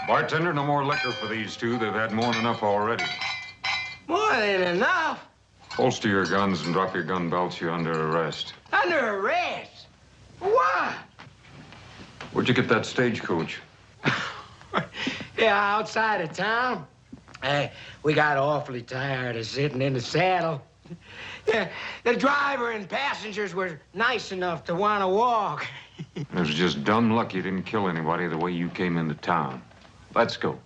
Bartender, no more liquor for these two. They've had more than enough already. More than enough? Holster your guns and drop your gun belts. You're under arrest. Under arrest? For what? Where'd you get that stagecoach? Yeah, outside of town. We got awfully tired of sitting in the saddle. Yeah, the driver and passengers were nice enough to want to walk. It was just dumb luck you didn't kill anybody the way you came into town. Let's go.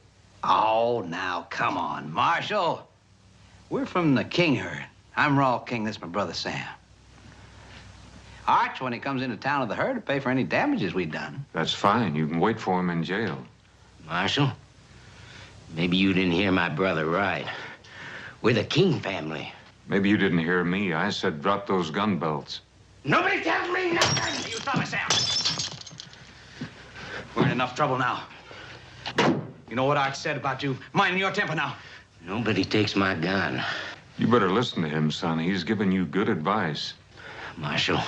Oh, now, come on, Marshal. We're from the King herd. I'm Raw King. This is my brother, Sam. Arch, when he comes into town with the herd, to pay for any damages we've done. That's fine. You can wait for him in jail. Marshal, maybe you didn't hear my brother right. We're the King family. Maybe you didn't hear me. I said drop those gun belts. Nobody tells me nothing! You stop it, Sam. We're in enough trouble now. You know what Arch said about you minding your temper now? Nobody takes my gun. You better listen to him, son. He's giving you good advice. Marshal,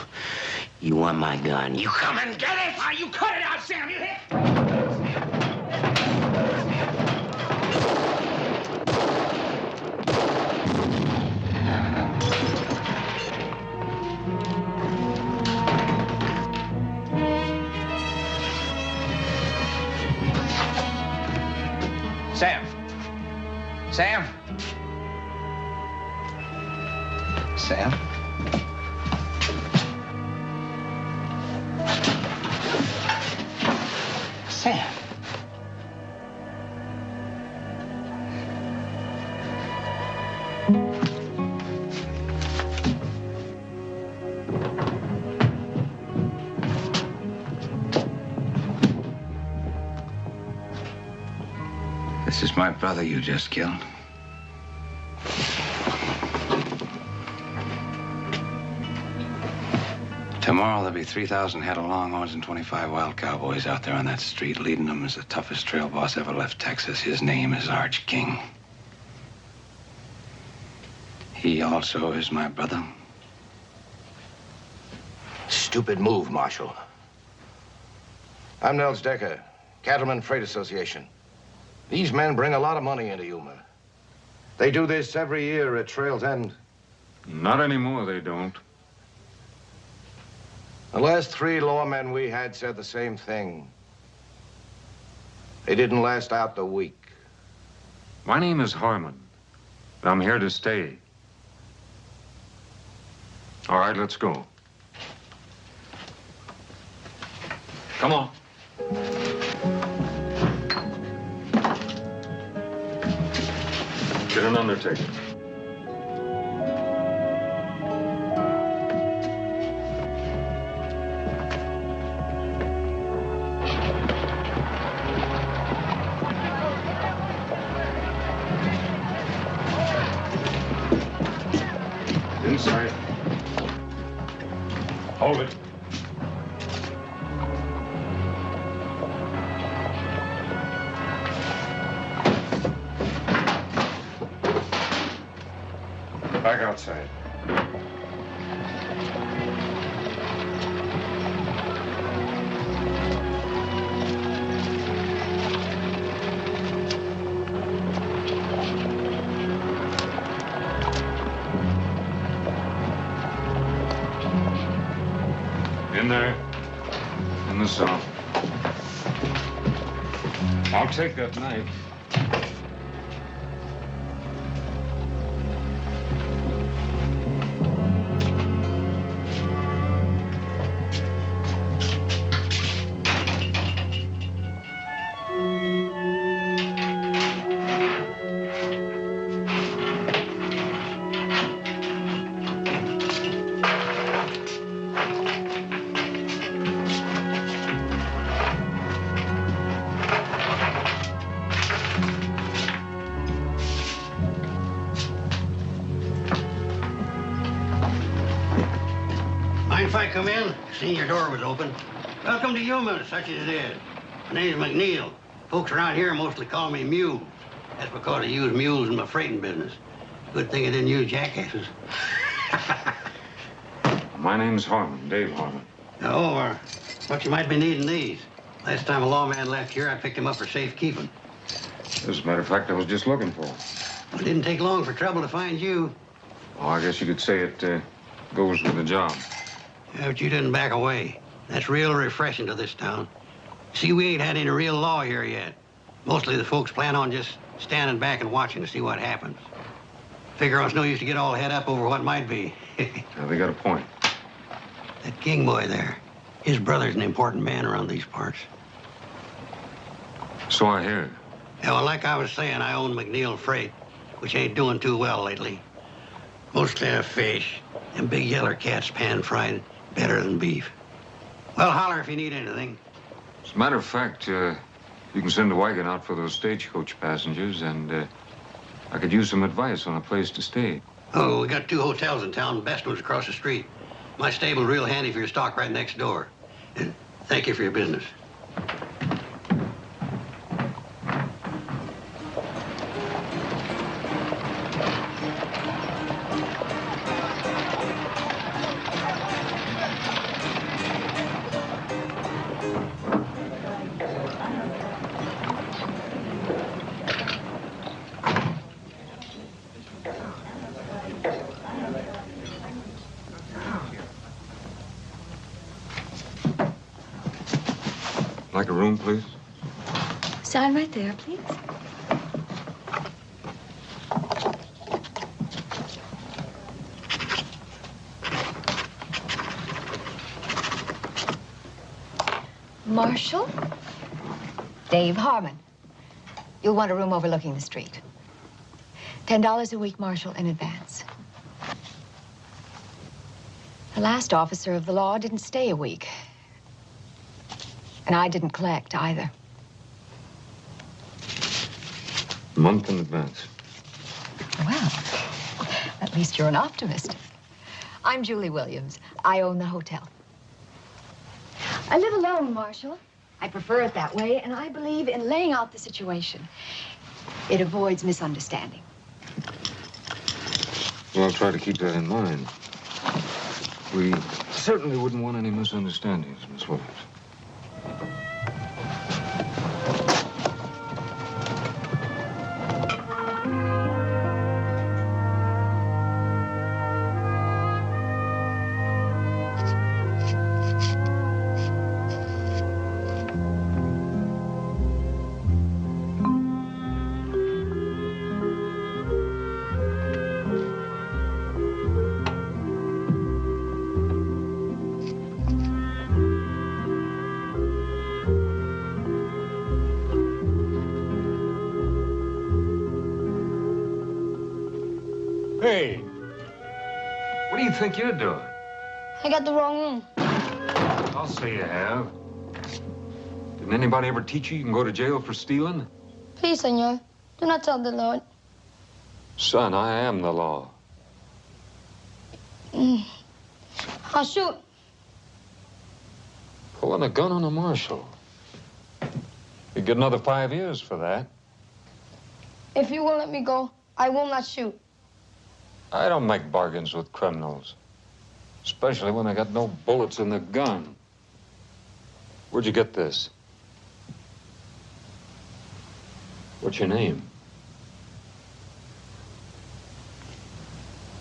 you want my gun. You come and get it! Ah, you cut it out, Sam! You hit! Sam. Sam. Sam. Sam. This is my brother you just killed. Tomorrow there'll be 3,000 head of longhorns and 25 wild cowboys out there on that street. Leading them is the toughest trail boss ever left Texas. His name is Arch King. He also is my brother. Stupid move, Marshal. I'm Nels Decker, Cattleman Freight Association. These men bring a lot of money into Yuma. They do this every year at Trail's End. Not anymore, they don't. The last 3 lawmen we had said the same thing. They didn't last out the week. My name is Harmon. I'm here to stay. All right, let's go. Come on. Get an undertaker. Inside. Hold it. Back outside. In there. In the cell. I'll take that knife. If I come in, seen your door was open. Welcome to Yuma, such as it is. My name's McNeil. Folks around here mostly call me Mule. That's because I use mules in my freighting business. Good thing I didn't use jackasses. My name's Harmon, Dave Harmon. Oh, but you might be needing these. Last time a lawman left here, I picked him up for safekeeping. As a matter of fact, I was just looking for him. It didn't take long for trouble to find you. Oh, I guess you could say it goes with the job. Yeah, but you didn't back away. That's real refreshing to this town. See, we ain't had any real law here yet. Mostly the folks plan on just standing back and watching to see what happens. Figure it's no use to get all head up over what might be. Yeah, they got a point. That King boy there, his brother's an important man around these parts. So I hear. Yeah, well, like I was saying, I own McNeil Freight, which ain't doing too well lately. Mostly a fish, and big yeller cats pan-fried better than beef. Well, holler if you need anything. As a matter of fact, you can send a wagon out for those stagecoach passengers, and I could use some advice on a place to stay. Oh, we got 2 hotels in town. The best one's across the street. My stable's real handy for your stock right next door. And thank you for your business. Like a room, please? Sign right there, please. Marshal? Dave Harmon. You'll want a room overlooking the street. $10 a week, Marshal, in advance. The last officer of the law didn't stay a week. And I didn't collect either. A month in advance. Well, at least you're an optimist. I'm Julie Williams. I own the hotel. I live alone, Marshal. I prefer it that way, and I believe in laying out the situation. It avoids misunderstanding. Well, I'll try to keep that in mind. We certainly wouldn't want any misunderstandings, Miss Williams. Hey, what do you think you're doing? I got the wrong room. I'll say you have. Didn't anybody ever teach you can go to jail for stealing? Please, senor, do not tell the Lord. Son, I am the law. I'll shoot. Pulling a gun on a marshal. You get another 5 years for that. If you will let me go, I will not shoot. I don't make bargains with criminals. Especially when they got no bullets in the gun. Where'd you get this? What's your name?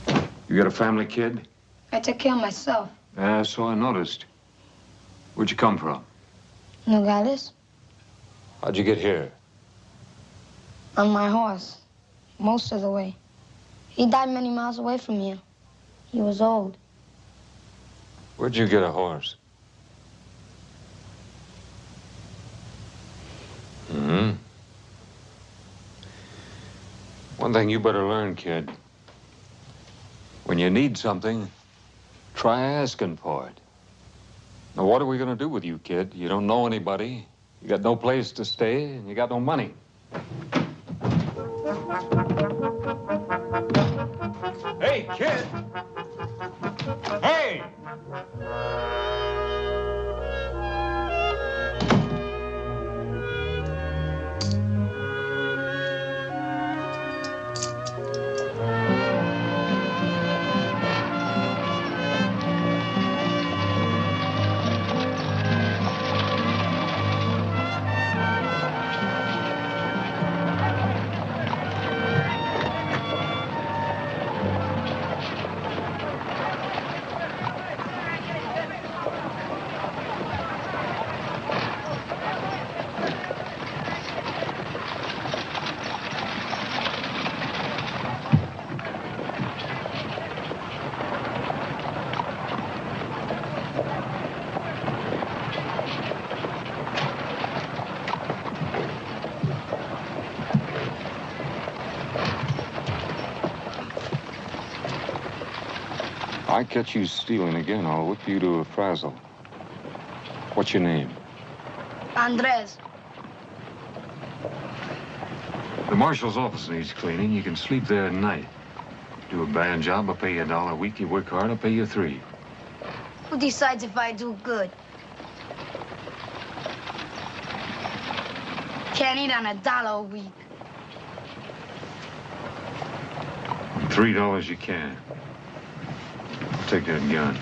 You got a family, kid? I take care of myself. Yeah, so I noticed. Where'd you come from? Nogales, How'd you get here? on my horse, most of the way. He died many miles away from here. He was old. Where'd you get a horse? Mm-hmm. One thing you better learn, kid. When you need something, try asking for it. Now, what are we gonna do with you, kid? You don't know anybody. You got no place to stay, and you got no money. Hey, kid! Hey! I catch you stealing again, I'll whip you to a frazzle. What's your name? Andres. The marshal's office needs cleaning. You can sleep there at night. Do a bad job, I'll pay you $1 a week. You work hard, I'll pay you $3. Who decides if I do good? Can't eat on $1 a week. $3 you can. Take that gun.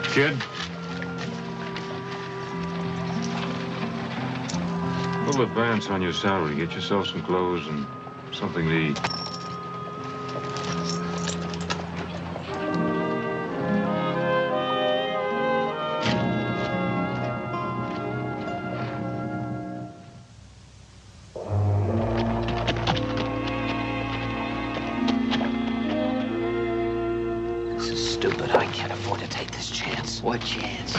Kid? A little advance on your salary. Get yourself some clothes and something to eat. This is stupid. I can't afford to take this chance. What chance?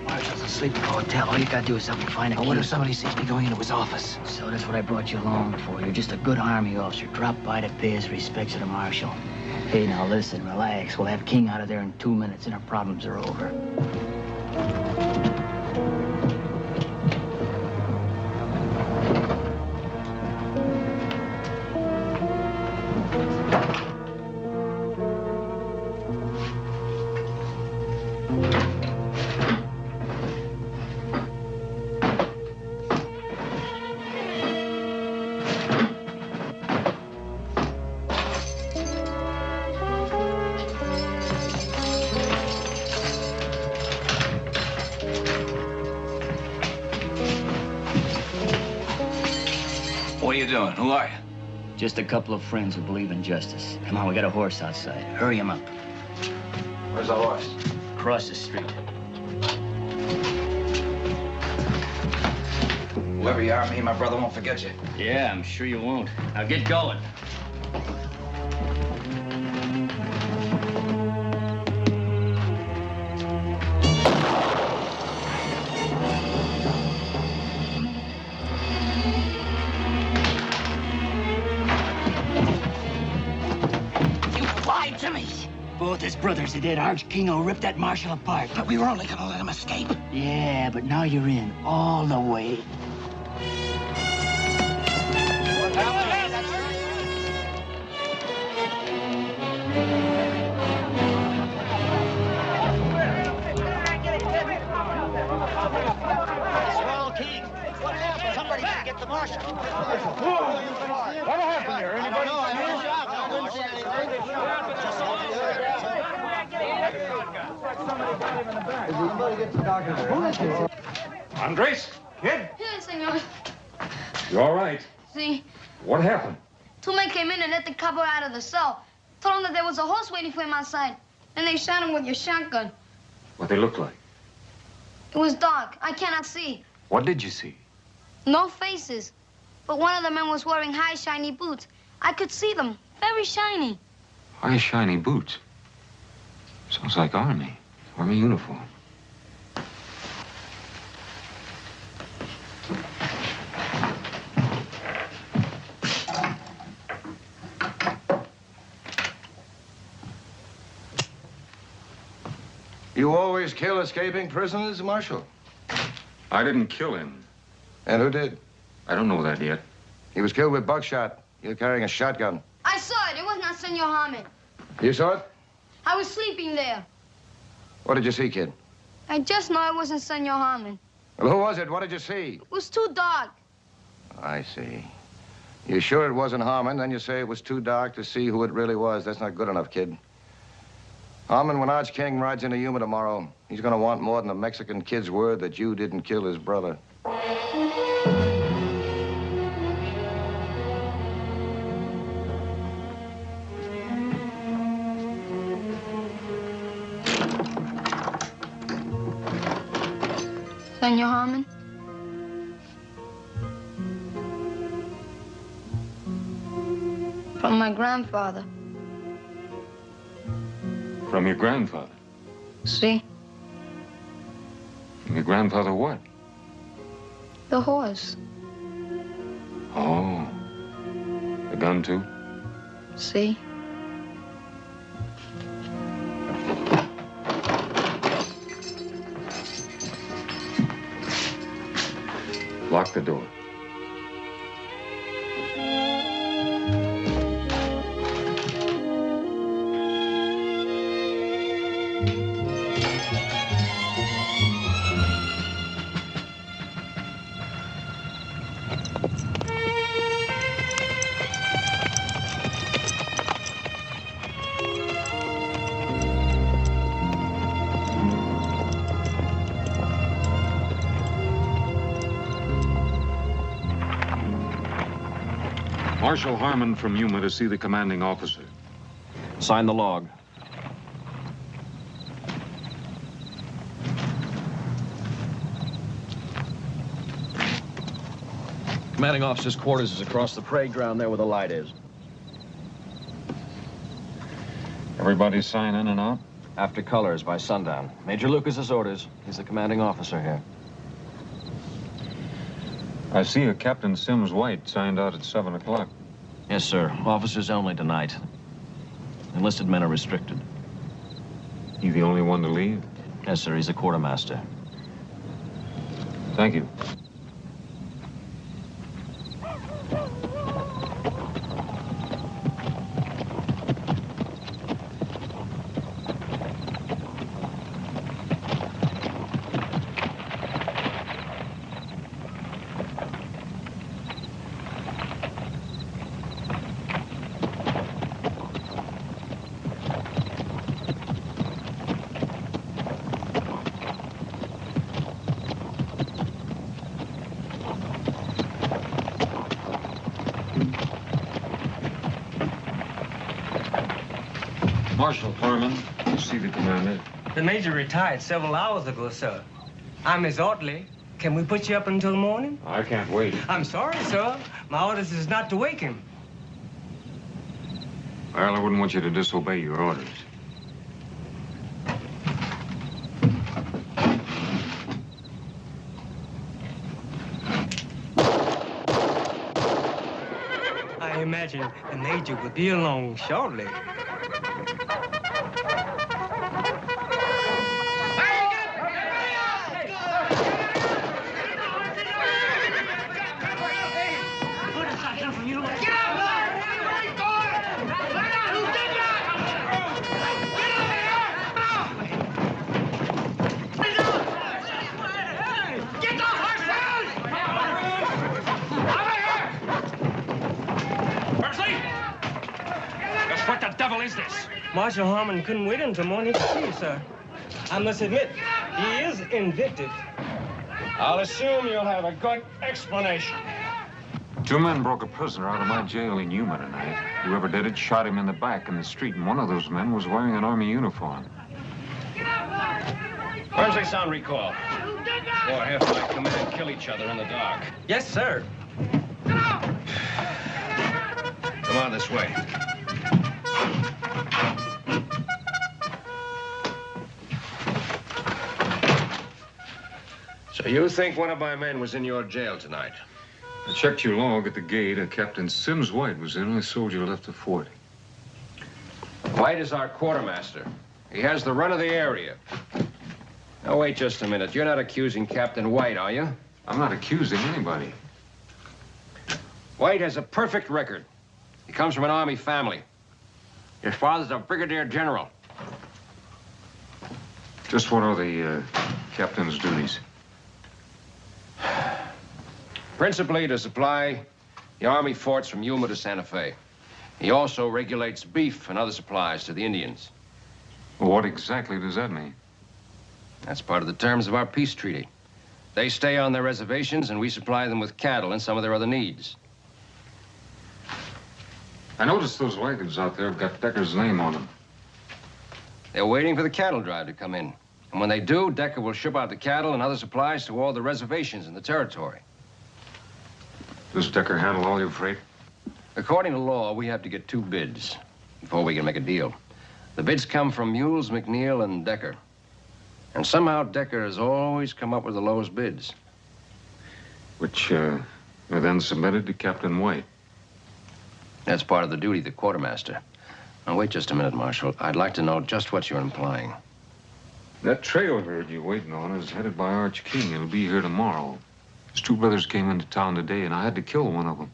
Marshal's asleep at the hotel. All you gotta do is help me find a key. What if somebody sees me going into his office? So that's what I brought you along for. You're just a good Army officer. Drop by to pay his respects to the Marshal. Hey, now listen, relax. We'll have King out of there in 2 minutes and our problems are over. What are you doing? Who are you? Just a couple of friends who believe in justice. Come on, we got a horse outside. Hurry him up. Where's the horse? Across the street. Whoever you are, me and my brother won't forget you. Yeah, I'm sure you won't. Now get going. Both his brothers are dead. Arch Kingo ripped that Marshal apart. But we were only gonna let him escape. Yeah, but now you're in all the way. Swell King. What happened? Somebody didn't get the Marshal. What happened here? Anybody? Andres? Kid? Here, senor. You all right? See, What happened? two men came in and let the copper out of the cell. Told him that there was a horse waiting for him outside. Then they shot him with your shotgun. What they look like? It was dark. I cannot see. What did you see? No faces. But one of the men was wearing high, shiny boots. I could see them. Very shiny. High, shiny boots. Sounds like Army. Army uniform. You always kill escaping prisoners, Marshal? I didn't kill him. And who did? I don't know that yet. He was killed with buckshot. You're carrying a shotgun. I saw it. It was not Senor Harmon. You saw it? I was sleeping there. What did you see, kid? I just know it wasn't Senor Harmon. Well, who was it? What did you see? It was too dark. I see. You sure it wasn't Harmon? Then you say it was too dark to see who it really was. That's not good enough, kid. Harmon, when Arch King rides into Yuma tomorrow, he's gonna want more than a Mexican kid's word that you didn't kill his brother. Senor Harmon? From my grandfather. From your grandfather? See? From your grandfather what? The horse. Oh. The gun, too? See? Lock the door. Marshal Harmon from Yuma to see the commanding officer. Sign the log. Commanding officer's quarters is across the parade ground there where the light is. Everybody sign in and out? After colors by sundown. Major Lucas's orders. He's the commanding officer here. I see a Captain Sims White signed out at 7 o'clock. Yes, sir. Officers only tonight. Enlisted men are restricted. He the only one to leave? Yes, sir. He's a quartermaster. Thank you. Marshal Harmon, you see the commander? The major retired several hours ago, sir. I'm his orderly. Can we put you up until the morning? I can't wait. I'm sorry, sir. My orders is not to wake him. Well, I wouldn't want you to disobey your orders. I imagine the major will be along shortly. Marshal Harmon couldn't wait until morning to see you, sir. I must admit, he is invictive. I'll assume you'll have a good explanation. 2 men broke a prisoner out of my jail in Yuma tonight. Whoever did it shot him in the back in the street, and one of those men was wearing an Army uniform. Where's the sound recall? Or half my command kill each other in the dark. Yes, sir. Come on this way. So you think one of my men was in your jail tonight? I checked your log at the gate. A Captain Sims White was the only soldier left the fort. White is our quartermaster. He has the run of the area. Now, wait just a minute. You're not accusing Captain White, are you? I'm not accusing anybody. White has a perfect record. He comes from an Army family. His father's a brigadier general. Just what are the captain's duties? Principally to supply the Army forts from Yuma to Santa Fe. He also regulates beef and other supplies to the Indians. Well, what exactly does that mean? That's part of the terms of our peace treaty. They stay on their reservations, and we supply them with cattle and some of their other needs. I noticed those wagons out there have got Decker's name on them. They're waiting for the cattle drive to come in. And when they do, Decker will ship out the cattle and other supplies to all the reservations in the territory. Does Decker handle all your freight? According to law, we have to get 2 bids before we can make a deal. The bids come from Mules, McNeil, and Decker. And somehow Decker has always come up with the lowest bids. Which I then submitted to Captain White. That's part of the duty of the quartermaster. Now, wait just a minute, Marshal. I'd like to know just what you're implying. That trail herd you're waiting on is headed by Arch King. It'll be here tomorrow. His two brothers came into town today, and I had to kill one of them.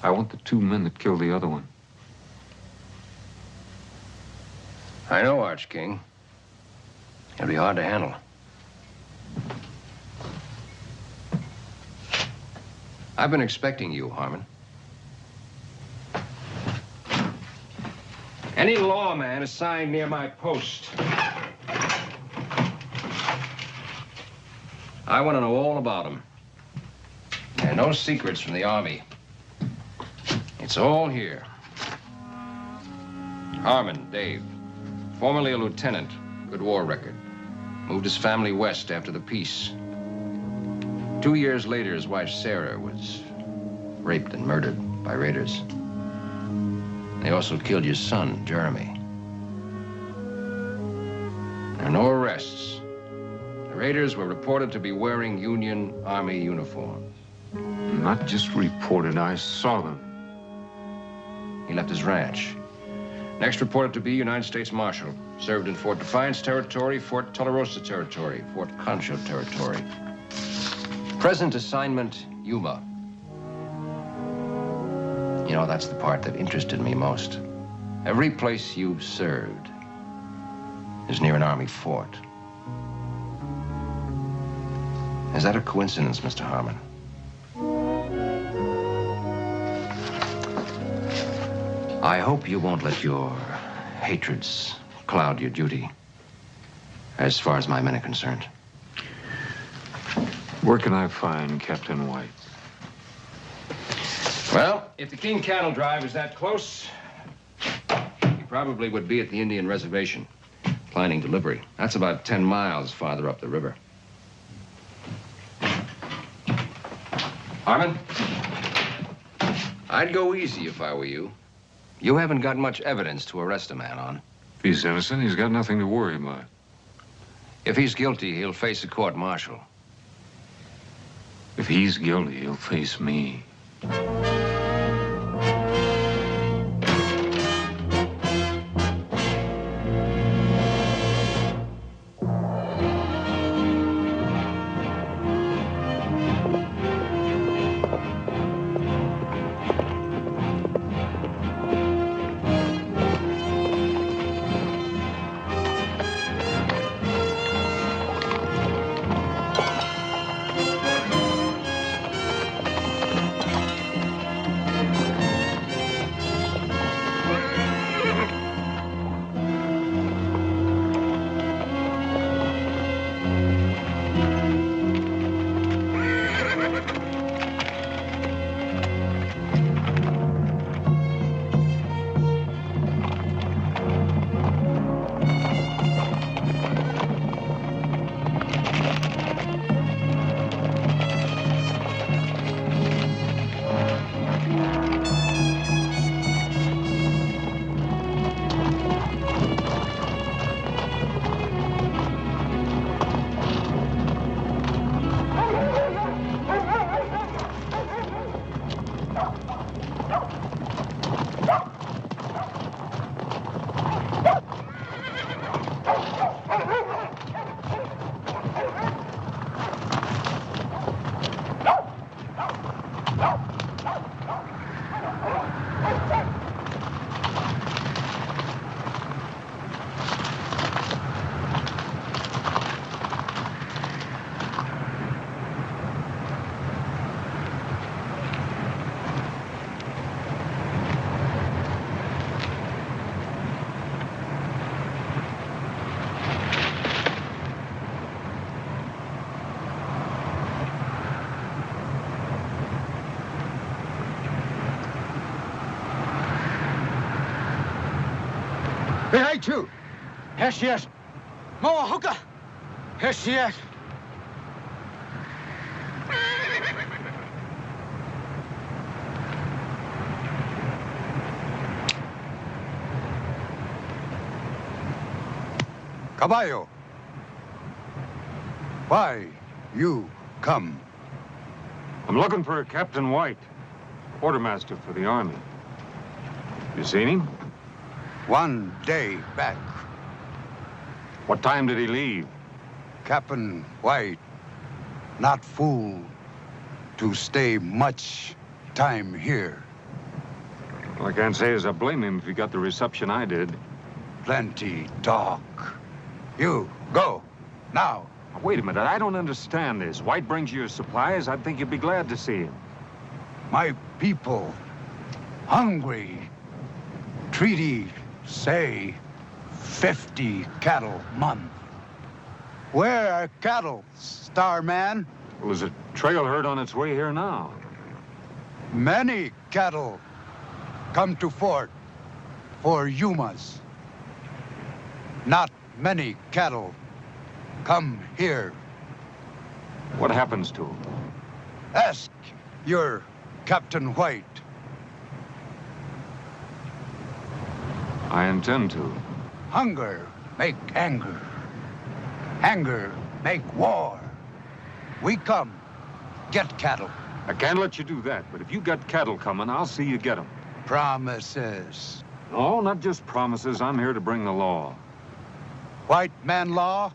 I want the two men that killed the other one. I know, Arch King. It'll be hard to handle. I've been expecting you, Harmon. Any lawman assigned near my post. I want to know all about him. And no secrets from the Army. It's all here. Harmon, Dave. Formerly a lieutenant. Good war record. Moved his family west after the peace. 2 years later, his wife, Sarah, was raped and murdered by raiders. They also killed your son, Jeremy. There are no arrests. The raiders were reported to be wearing Union Army uniforms. Not just reported, I saw them. He left his ranch. Next reported to be United States Marshal. Served in Fort Defiance Territory, Fort Tularosa Territory, Fort Concho Territory. Present assignment, Yuma. You know, that's the part that interested me most. Every place you've served is near an Army fort. Is that a coincidence, Mr. Harmon? I hope you won't let your hatreds cloud your duty, as far as my men are concerned. Where can I find Captain White? Well, if the King cattle drive is that close, he probably would be at the Indian reservation, planning delivery. That's about 10 miles farther up the river. Harmon, I'd go easy if I were you. You haven't got much evidence to arrest a man on. If he's innocent, he's got nothing to worry about. If he's guilty, he'll face a court-martial. If he's guilty, he'll face me. Behind you! Here she is! Moa Hooker! Here she is! Caballo, why you come I'm looking for a Captain White, quartermaster for the Army. You seen him? 1 day back. What time did he leave? Captain White, not fool to stay much time here. Well, I can't say as I blame him if he got the reception I did. Plenty talk. You, go, now. Wait a minute, I don't understand this. White brings you your supplies, I'd think you'd be glad to see him. My people, hungry. Treaty say 50 cattle month. Where are cattle, Starman? Well, there's a trail herd on its way here now. Many cattle come to fort for Yumas. Not many cattle come here. What happens to him? Ask your Captain White. I intend to. Hunger make anger. Anger make war. We come, get cattle. I can't let you do that, but if you got cattle coming, I'll see you get them. Promises. No, not just promises. I'm here to bring the law. White man law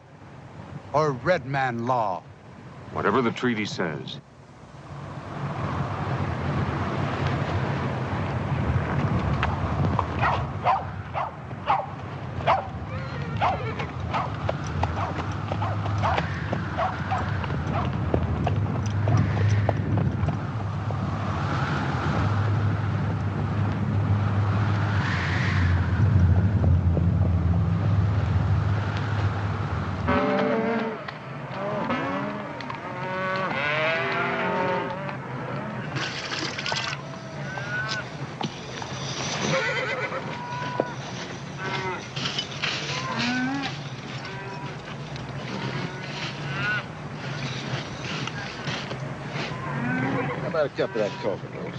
or red man law? Whatever the treaty says. How about a cup of that coffee, Rose?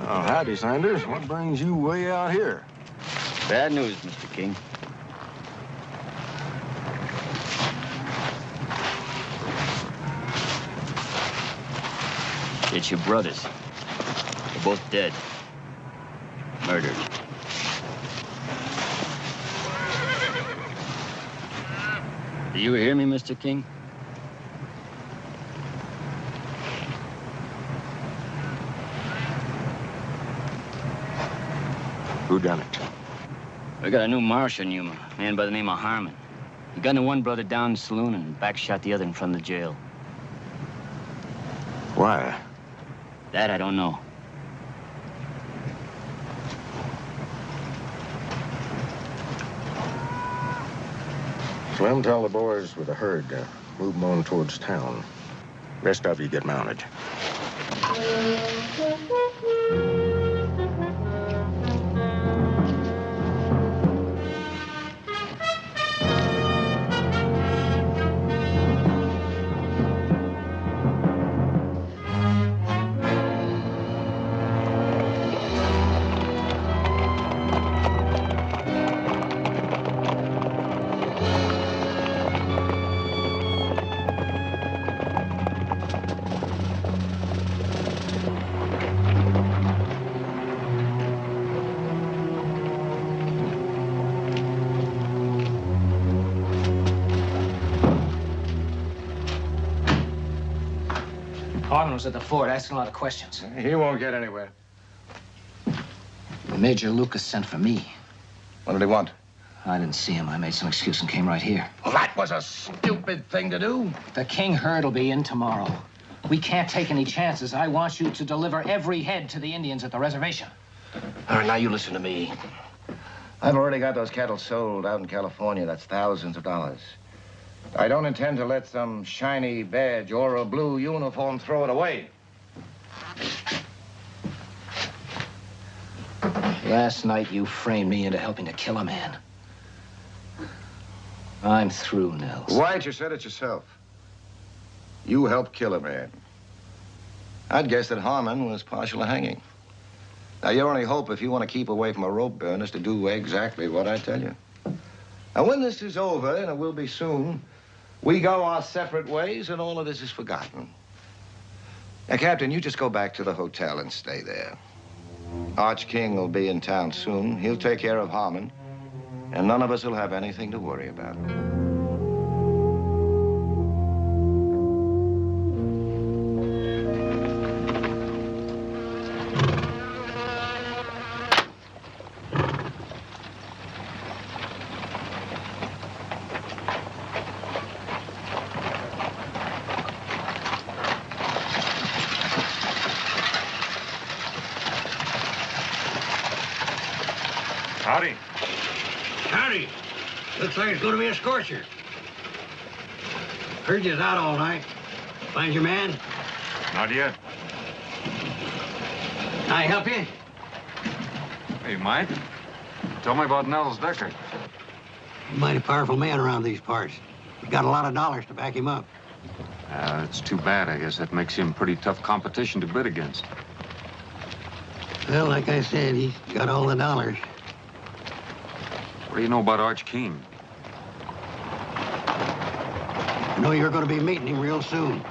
Oh, howdy, Sanders. What brings you way out here? Bad news, Mr. King. It's your brothers. They're both dead. Murdered. Do you hear me, Mr. King? Who done it? We got a new marshal in Yuma, a man by the name of Harmon. He gunned one brother down in the saloon and backshot the other in front of the jail. Why? That I don't know. Slim, tell the boys with the herd to move them on towards town. Rest of you get mounted. Harmon was at the fort asking a lot of questions. He won't get anywhere. Major Lucas sent for me. What did he want? I didn't see him. I made some excuse and came right here. Well, that was a stupid thing to do. The King herd will be in tomorrow. We can't take any chances. I want you to deliver every head to the Indians at the reservation. All right, now you listen to me. I've already got those cattle sold out in California. That's thousands of dollars. I don't intend to let some shiny badge or a blue uniform throw it away. Last night, you framed me into helping to kill a man. I'm through, Nels. White, you said it yourself. You helped kill a man. I'd guess that Harmon was partial to hanging. Now, your only hope, if you want to keep away from a rope burn, is to do exactly what I tell you. And when this is over, and it will be soon, we go our separate ways and all of this is forgotten. Now, Captain, you just go back to the hotel and stay there. Arch King will be in town soon. He'll take care of Harmon, and none of us will have anything to worry about. Howdy. Howdy. Looks like it's going to be a scorcher. Heard you was out all night. Find your man? Not yet. Can I help you? Hey, Mike. Tell me about Nels Decker. He's a mighty powerful man around these parts. He's got a lot of dollars to back him up. It's too bad. I guess that makes him pretty tough competition to bid against. Well, like I said, he's got all the dollars. What do you know about Arch King? I know you're going to be meeting him real soon.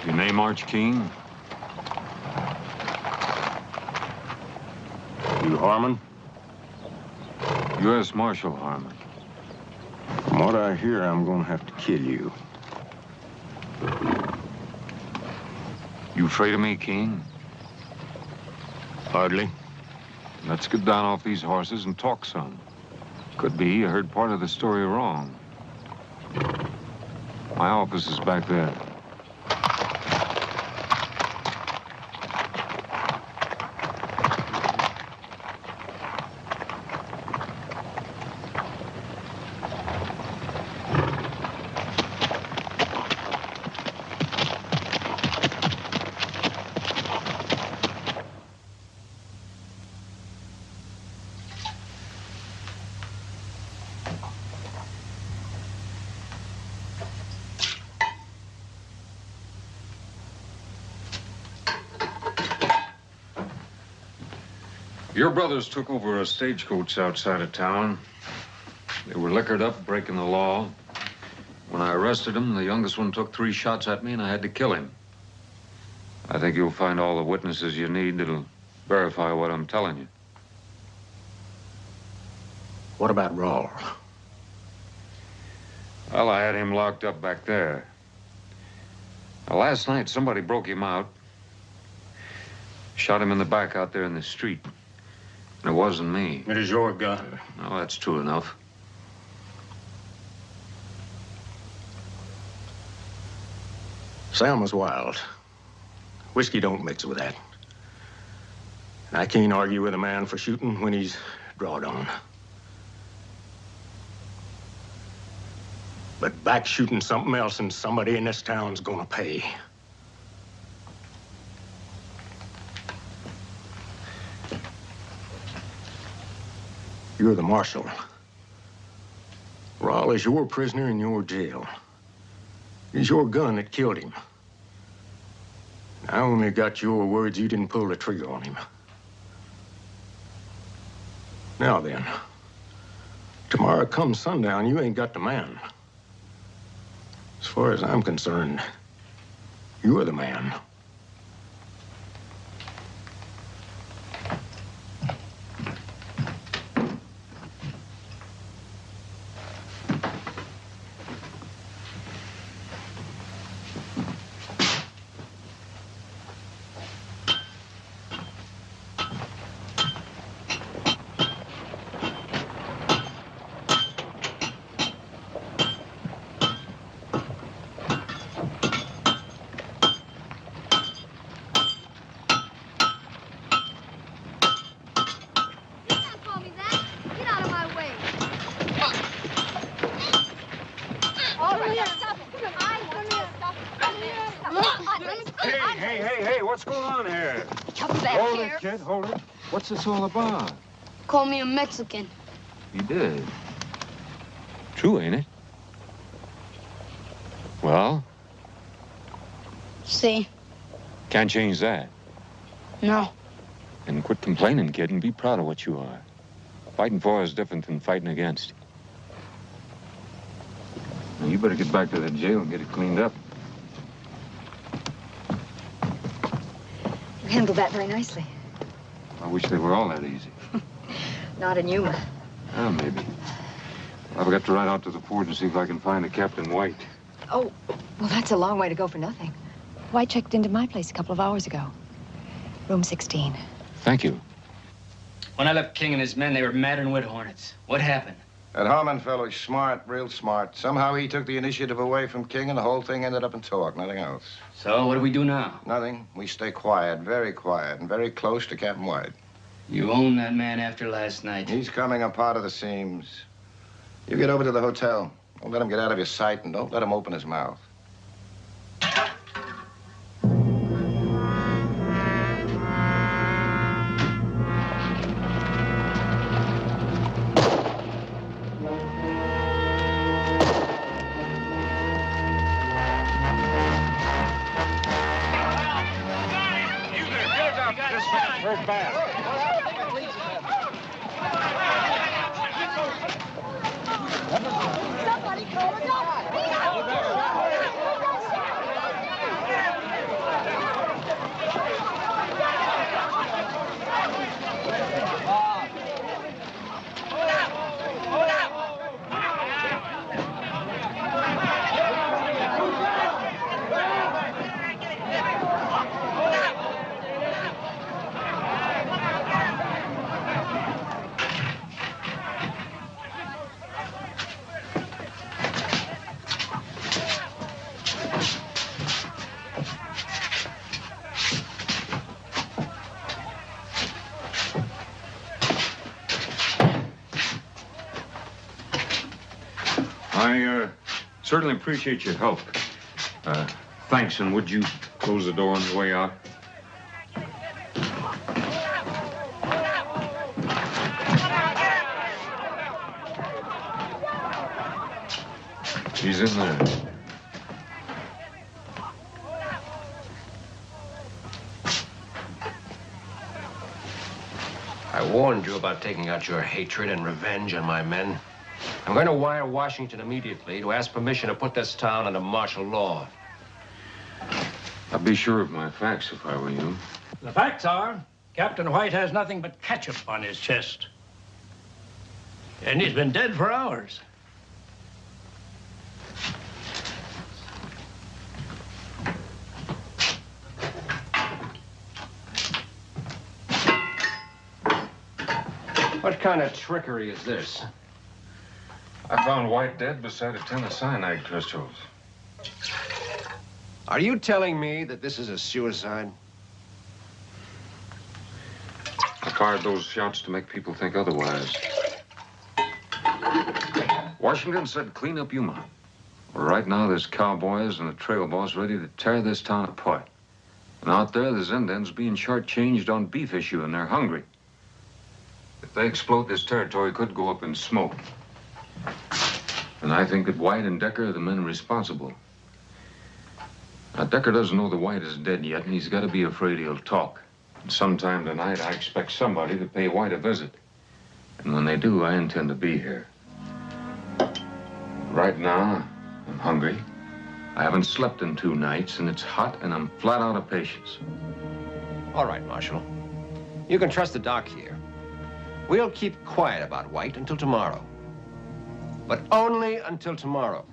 Your name Arch King? You Harmon? U.S. Marshal Harmon. From what I hear, I'm gonna have to kill you. You afraid of me, King? Hardly. Let's get down off these horses and talk some. Could be you heard part of the story wrong. My office is back there. Your brothers took over a stagecoach outside of town. They were liquored up, breaking the law. When I arrested them, the youngest one took 3 shots at me, and I had to kill him. I think you'll find all the witnesses you need that'll verify what I'm telling you. What about Rawl? Well, I had him locked up back there. Now, last night, somebody broke him out. Shot him in the back out there in the street. And it wasn't me. It is your gun. No, that's true enough. Sam was wild. Whiskey don't mix with that. And I can't argue with a man for shooting when he's drawed on. But back shooting something else and somebody in this town's gonna pay. You're the marshal. Rawl is your prisoner in your jail. It's your gun that killed him. I only got your words you didn't pull the trigger on him. Now then, tomorrow come sundown, you ain't got the man. As far as I'm concerned, you're the man. Hey, what's going on here? Come back Hold here. it, kid, hold it. What's this all about? Call me a Mexican. You did. True, ain't it? Well? See? Can't change that. No. And quit complaining, kid, and be proud of what you are. Fighting for is different than fighting against. Now, you better get back to the jail and get it cleaned up. You handled that very nicely. I wish they were all that easy. Not in Yuma. Well, maybe. I've got to ride out to the fort and see if I can find a Captain White. Oh, well, that's a long way to go for nothing. White checked into my place a couple of hours ago. Room 16. Thank you. When I left King and his men, they were madder than wood hornets. What happened? That Harmon fellow's smart, real smart. Somehow he took the initiative away from King, and the whole thing ended up in talk, nothing else. So, what do we do now? Nothing. We stay quiet, and very close to Captain White. You own that man after last night. He's coming apart of the seams. You get over to the hotel. Don't let him get out of your sight, and don't let him open his mouth. I certainly appreciate your help. Thanks, and would you close the door on your way out? She's in there. I warned you about taking out your hatred and revenge on my men. I'm going to wire Washington immediately to ask permission to put this town under martial law. I'd be sure of my facts if I were you. The facts are, Captain White has nothing but ketchup on his chest. And he's been dead for hours. What kind of trickery is this? I found White dead beside a tin of cyanide crystals. Are you telling me that this is a suicide? I fired those shots to make people think otherwise. Washington said clean up Yuma. Well, right now there's cowboys and a trail boss ready to tear this town apart. And out there's Indians being shortchanged on beef issue, and they're hungry. If they explode, this territory could go up in smoke. And I think that White and Decker are the men responsible. Now, Decker doesn't know that White is dead yet, and he's got to be afraid he'll talk. And sometime tonight, I expect somebody to pay White a visit. And when they do, I intend to be here. Right now, I'm hungry. I haven't slept in 2 nights, and it's hot, and I'm flat out of patience. All right, Marshal. You can trust the doc here. We'll keep quiet about White until tomorrow. But only until tomorrow.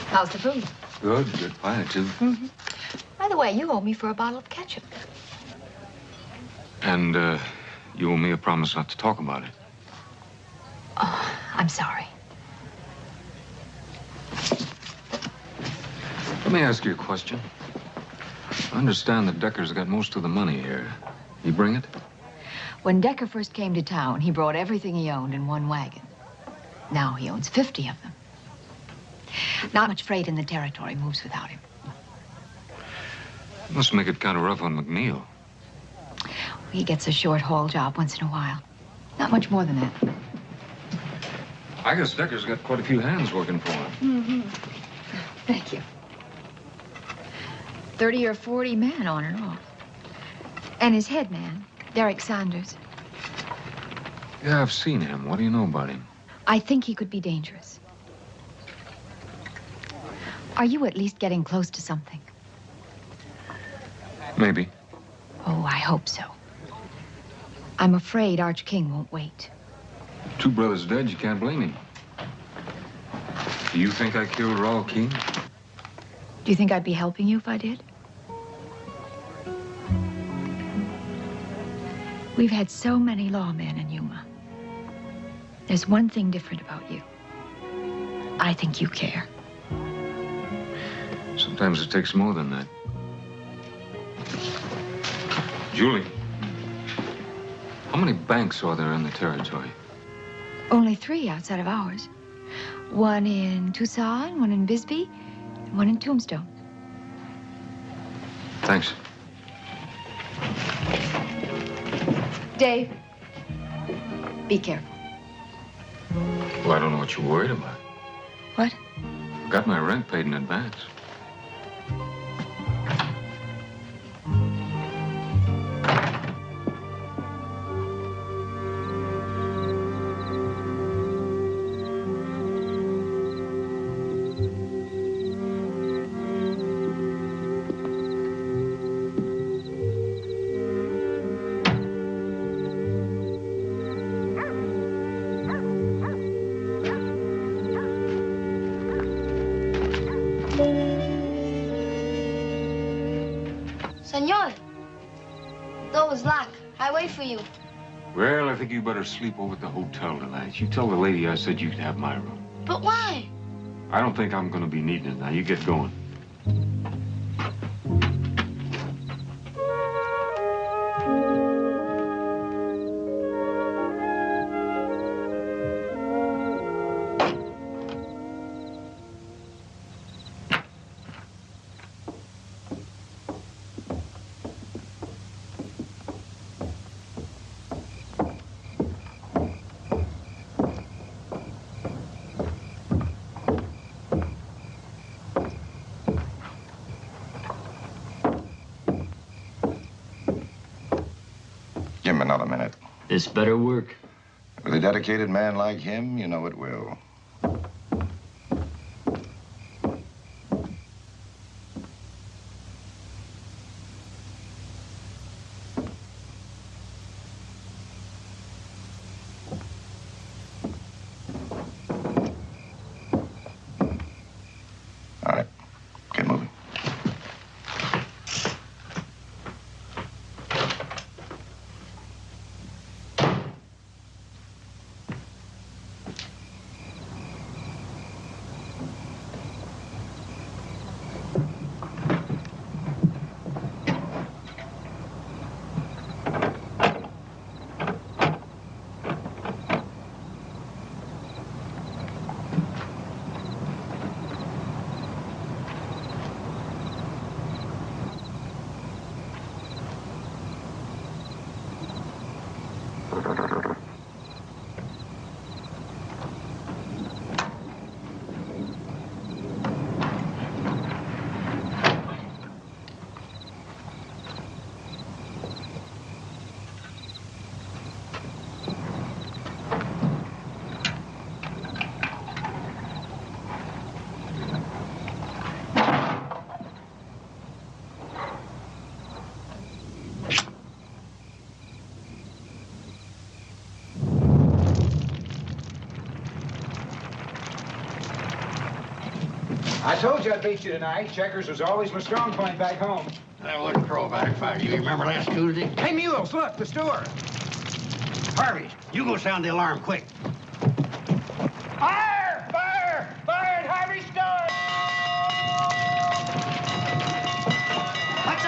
How's the food? Good pie, too. Mm-hmm. By the way, you owe me for a bottle of ketchup. And, you owe me a promise not to talk about it. Oh, I'm sorry. Let me ask you a question. I understand that Decker's got most of the money here. You bring it? When Decker first came to town, he brought everything he owned in one wagon. Now he owns 50 of them. Not much freight in the territory moves without him. Must make it kind of rough on McNeil. He gets a short haul job once in a while. Not much more than that. I guess Decker's got quite a few hands working for him. Mm-hmm. Thank you. 30 or 40 men on and off. And his head man, Derek Sanders. Yeah, I've seen him. What do you know about him? I think he could be dangerous. Are you at least getting close to something? Maybe. Oh, I hope so. I'm afraid Arch King won't wait. 2 brothers dead, you can't blame him. Do you think I killed Raw King? Do you think I'd be helping you if I did? We've had so many lawmen in Yuma. There's one thing different about you. I think you care. Sometimes it takes more than that. Julie, how many banks are there in the territory? Only 3 outside of ours. One in Tucson, one in Bisbee, and one in Tombstone. Thanks. Dave, be careful. Well, I don't know what you're worried about. What? I got my rent paid in advance. Senor, door was locked. I wait for you. Well, I think you better sleep over at the hotel tonight. You tell the lady I said you could have my room. But why? I don't think I'm going to be needing it. Now, you get going. Give him another minute. This better work. With a dedicated man like him, you know it will. All right, get moving. I told you I'd beat you tonight. Checkers was always my strong point back home. I wouldn't crow about it if I were you. You remember last Tuesday? Hey, Mules, look, the store. Harvey, you go sound the alarm quick. Fire! Fire! Fire at Harvey's store! What's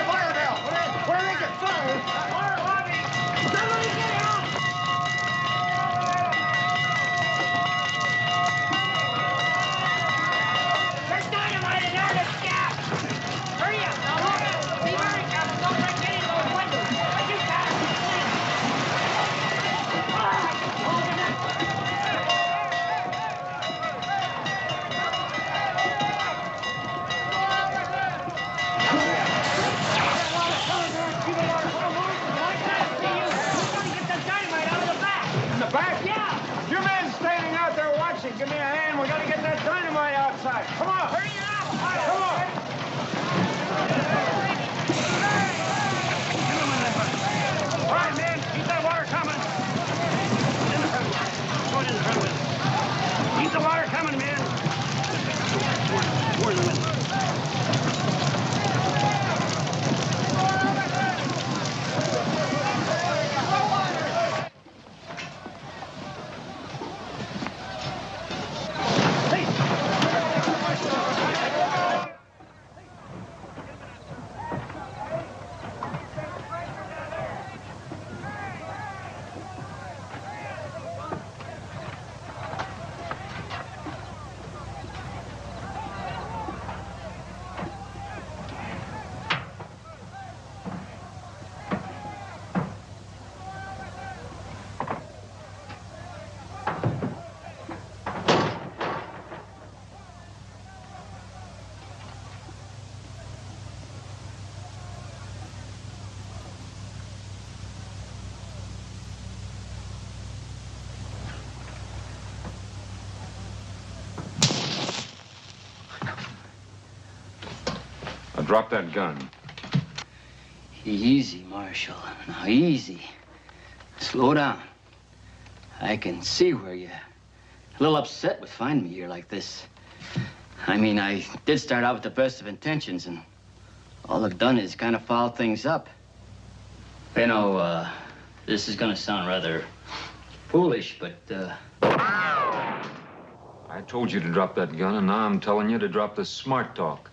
get that dynamite outside. Come on. Hurry up. Come on. All right, man. Keep that water coming. In the front. Go in the front with it. Keep the water coming, man. More in the middle. Drop that gun. Easy, Marshal. Now, easy. Slow down. I can see where you're a little upset with finding me here like this. I mean, I did start out with the best of intentions, and all I've done is kind of foul things up. You know, this is gonna sound rather foolish, but, I told you to drop that gun, and now I'm telling you to drop the smart talk.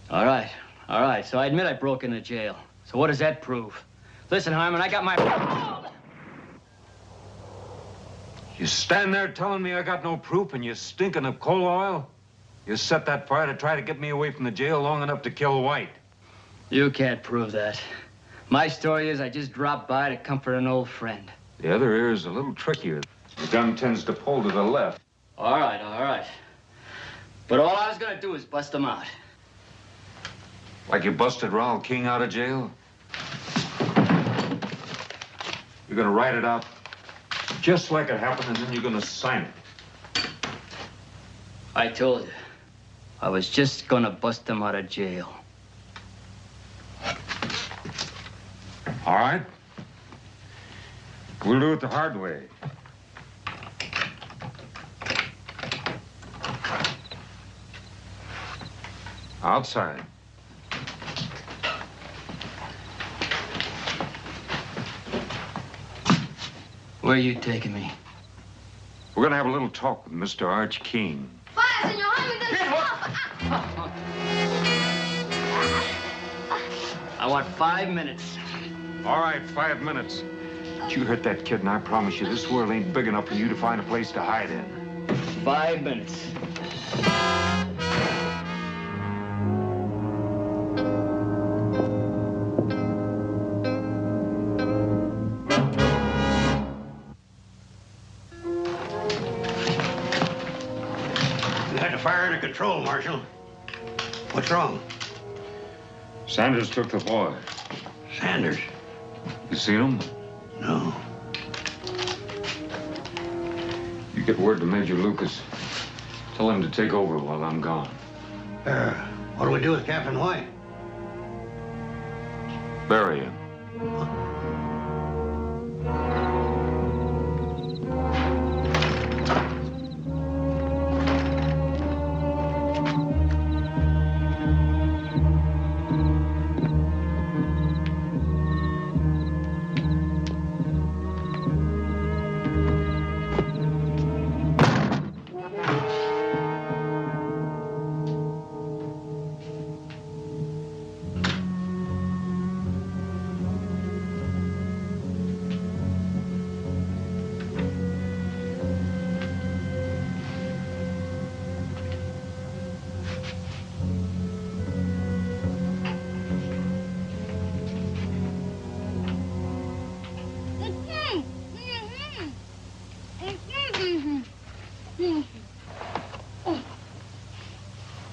All right. All right, so I admit I broke into jail. So what does that prove? Listen, Harmon, I got my... You stand there telling me I got no proof and you're stinking of coal oil? You set that fire to try to get me away from the jail long enough to kill White. You can't prove that. My story is I just dropped by to comfort an old friend. The other ear is a little trickier. The gun tends to pull to the left. All right, all right. But all I was gonna do is bust them out. Like you busted Raoul King out of jail? You're gonna write it out just like it happened, and then you're gonna sign it. I told you. I was just gonna bust them out of jail. All right. We'll do it the hard way. Outside. Where are you taking me? We're gonna have a little talk with Mr. Arch King. Fire, senor. I want 5 minutes. All right, 5 minutes. But you hurt that kid, and I promise you, this world ain't big enough for you to find a place to hide in. 5 minutes. Fire under control, Marshal. What's wrong? Sanders took the boy. Sanders? You seen him? No. You get word to Major Lucas. Tell him to take over while I'm gone. What do we do with Captain White? Bury him.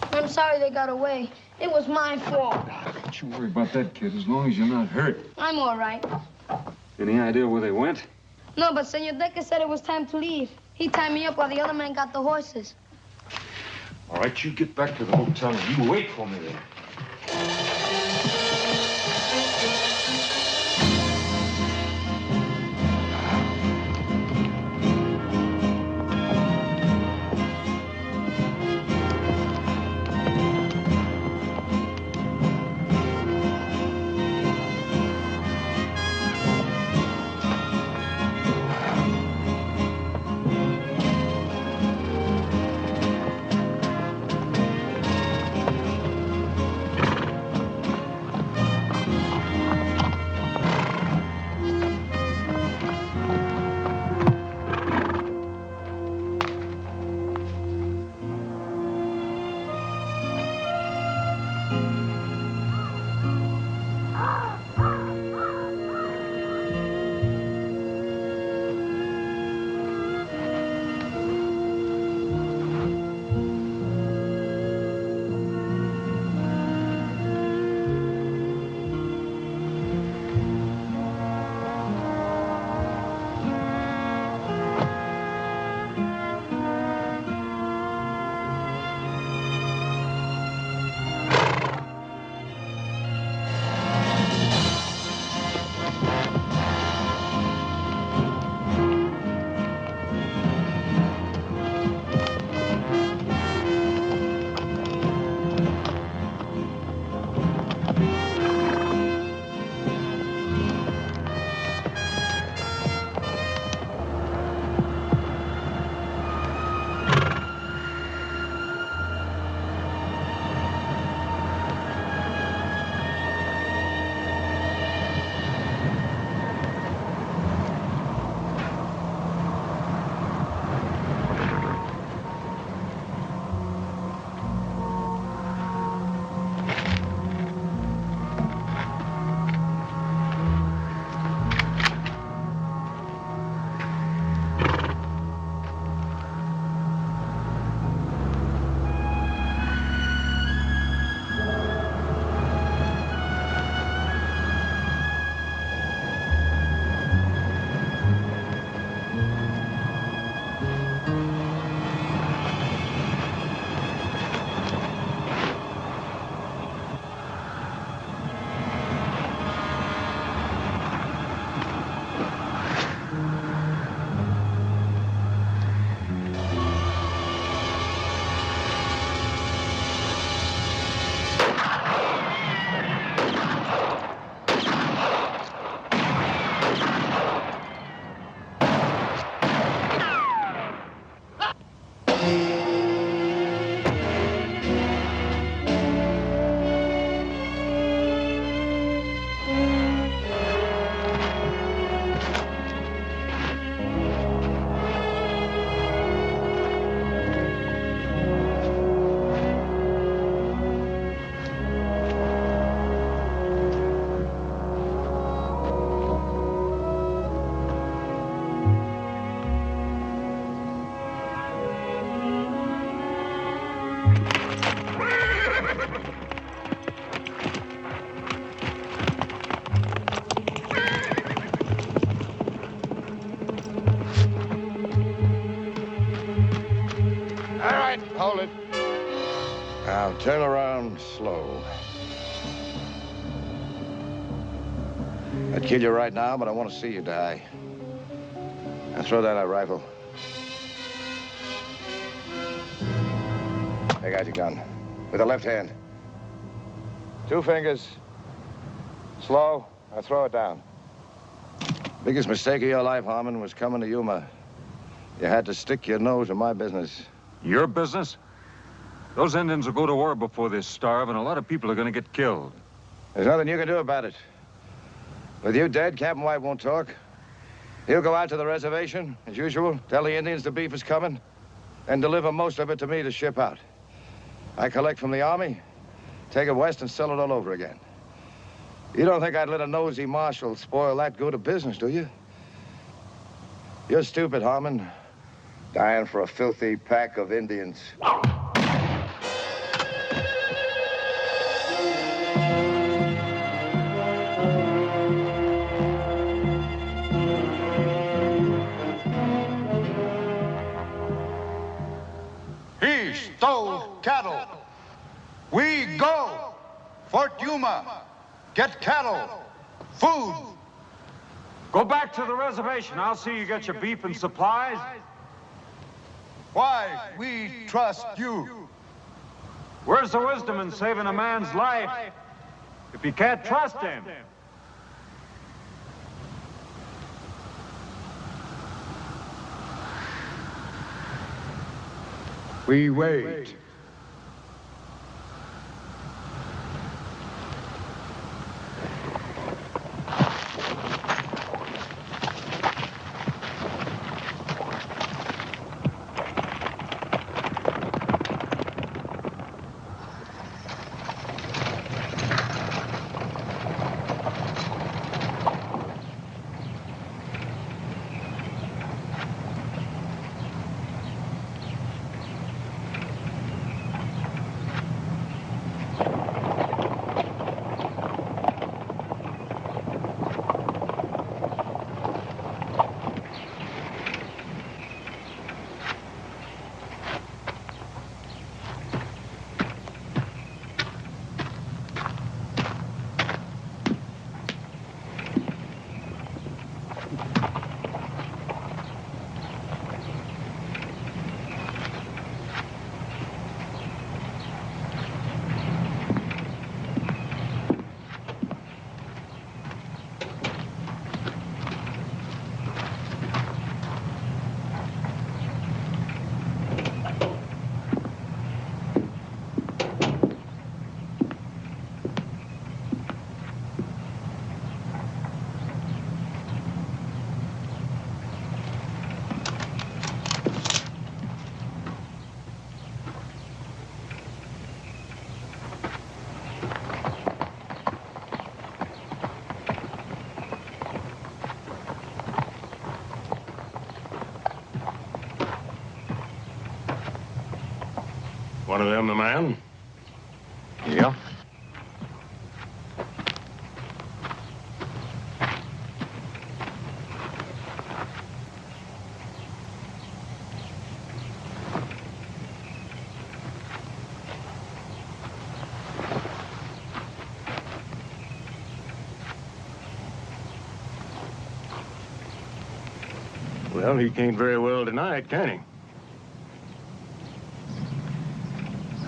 I'm sorry they got away. It was my fault. Don't you worry about that, kid, as long as you're not hurt. I'm all right. Any idea where they went? No, but Senor Decker said it was time to leave. He tied me up while the other man got the horses. All right, you get back to the hotel and you wait for me there. Hold it. Now turn around slow. I'd kill you right now, but I want to see you die. Now throw down that rifle. Take out your gun. With the left hand. 2 fingers. Slow. Now throw it down. Biggest mistake of your life, Harmon, was coming to Yuma. You had to stick your nose in my business. Your business? Those Indians will go to war before they starve, and a lot of people are going to get killed. There's nothing you can do about it. With you dead, Captain White won't talk. He'll go out to the reservation, as usual, tell the Indians the beef is coming, and deliver most of it to me to ship out. I collect from the army, take it west, and sell it all over again. You don't think I'd let a nosy marshal spoil that good a business, do you? You're stupid, Harmon. Dying for a filthy pack of Indians. He stole Get cattle, food. Go back to the reservation. I'll see you get your beef and supplies. Why we trust you. Where's the wisdom in saving a man's life if you can't trust him? We wait. One of them the man? Yeah. Well, he can't very well deny it, can he?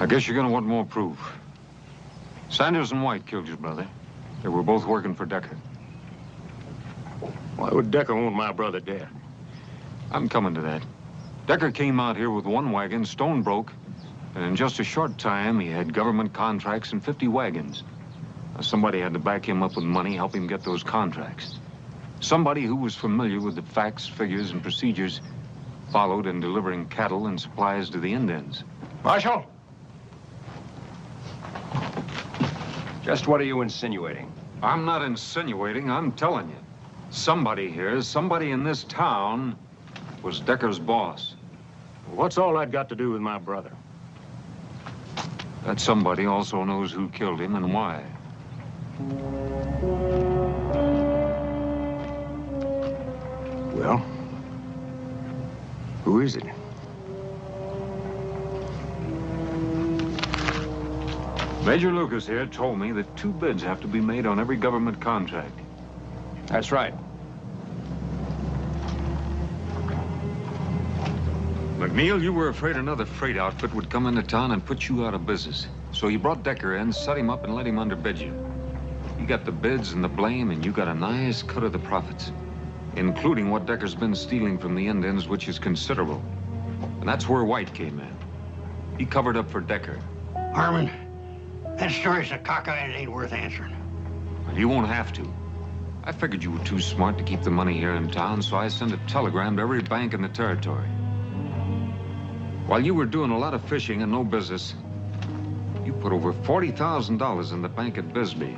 I guess you're gonna want more proof. Sanders and White killed your brother. They were both working for Decker. Why would Decker want my brother dead? I'm coming to that. Decker came out here with one wagon, stone broke, and in just a short time, he had government contracts and 50 wagons. Now, somebody had to back him up with money, help him get those contracts. Somebody who was familiar with the facts, figures, and procedures followed in delivering cattle and supplies to the Indians. Marshal? Just what are you insinuating? I'm not insinuating, I'm telling you. Somebody here, somebody in this town, was Decker's boss. What's all that got to do with my brother? That somebody also knows who killed him and why. Well, who is it? Major Lucas here told me that 2 bids have to be made on every government contract. That's right. McNeil, you were afraid another freight outfit would come into town and put you out of business. So you brought Decker in, set him up, and let him underbid you. You got the bids and the blame, and you got a nice cut of the profits, including what Decker's been stealing from the Indians, which is considerable. And that's where White came in. He covered up for Decker. Harmon, that story's a cockeye and it ain't worth answering. Well, you won't have to. I figured you were too smart to keep the money here in town, so I sent a telegram to every bank in the territory. While you were doing a lot of fishing and no business, you put over $40,000 in the bank at Bisbee.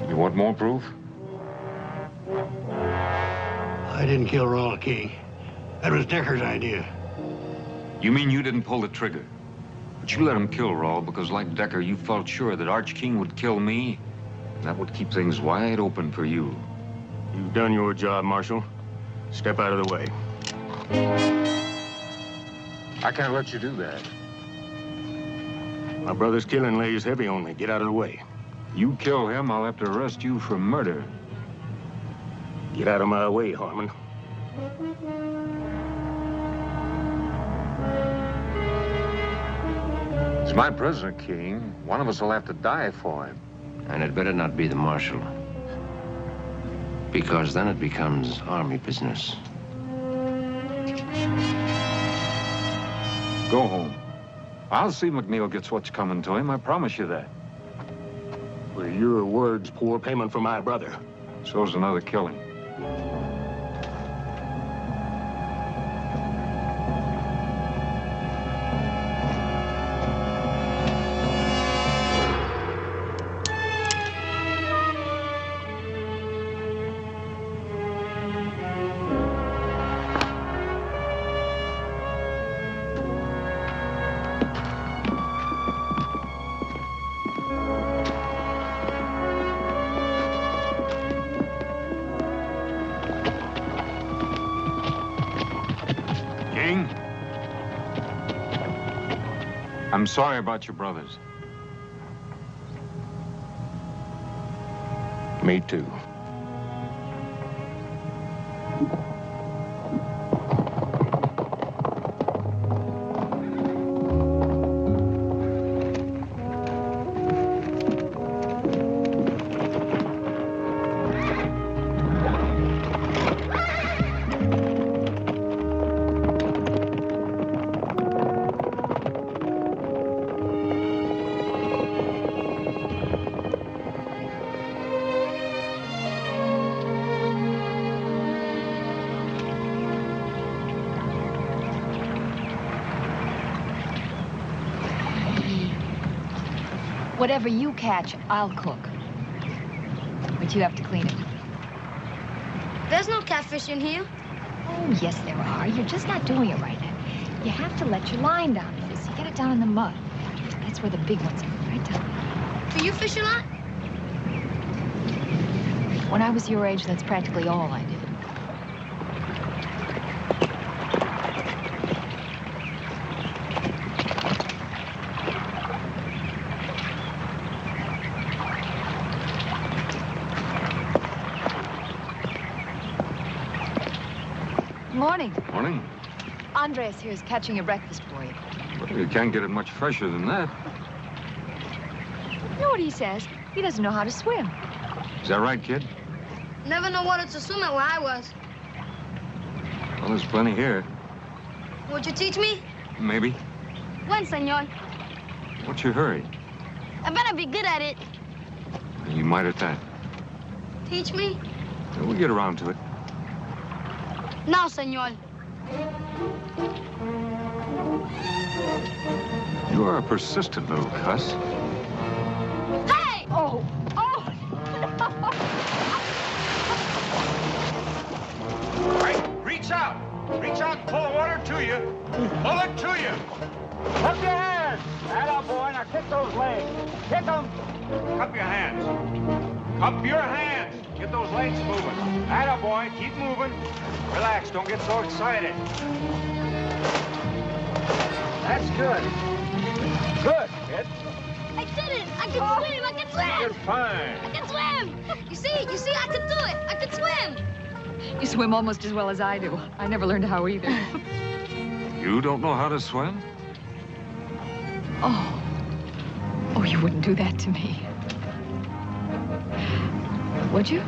You want more proof? I didn't kill Rawl King. That was Decker's idea. You mean you didn't pull the trigger? But you let him kill Rawl because, like Decker, you felt sure that Arch King would kill me, and that would keep things wide open for you. You've done your job, Marshal. Step out of the way. I can't let you do that. My brother's killing lays heavy on me. Get out of the way. You kill him, I'll have to arrest you for murder. Get out of my way, Harmon. He's my prisoner, King. One of us will have to die for him. And it better not be the marshal. Because then it becomes army business. Go home. I'll see McNeil gets what's coming to him. I promise you that. Were your words poor payment for my brother? So's another killing. I'm sorry about your brothers. Me too. Whatever you catch, I'll cook. But you have to clean it. There's no catfish in here. Oh, yes, there are. You're just not doing it right. You have to let your line down first. You get it down in the mud. That's where the big ones are, right down. Do you fish a lot? When I was your age, that's practically all I did. Morning. Morning. Andres here is catching your breakfast for you. Well, you can't get it much fresher than that. You know what he says? He doesn't know how to swim. Is that right, kid? Never know water to swim at where I was. Well, there's plenty here. Would you teach me? Maybe. When, senor? What's your hurry? I better be good at it. You might at that. Teach me? We'll get around to it. Now, senor. You are a persistent little cuss. Hey! Oh! Oh! All right, reach out. Reach out and pull the water to you. Pull it to you. Cup your hands. Atta boy, now kick those legs. Kick them. Cup your hands. Cup your hands. Get those legs moving. Atta boy, keep moving. Relax, don't get so excited. That's good. Good, kid. I did it! I can swim! I can swim! You're fine. I can swim! You see, I can do it! I can swim! You swim almost as well as I do. I never learned how either. You don't know how to swim? Oh. Oh, you wouldn't do that to me. Would you?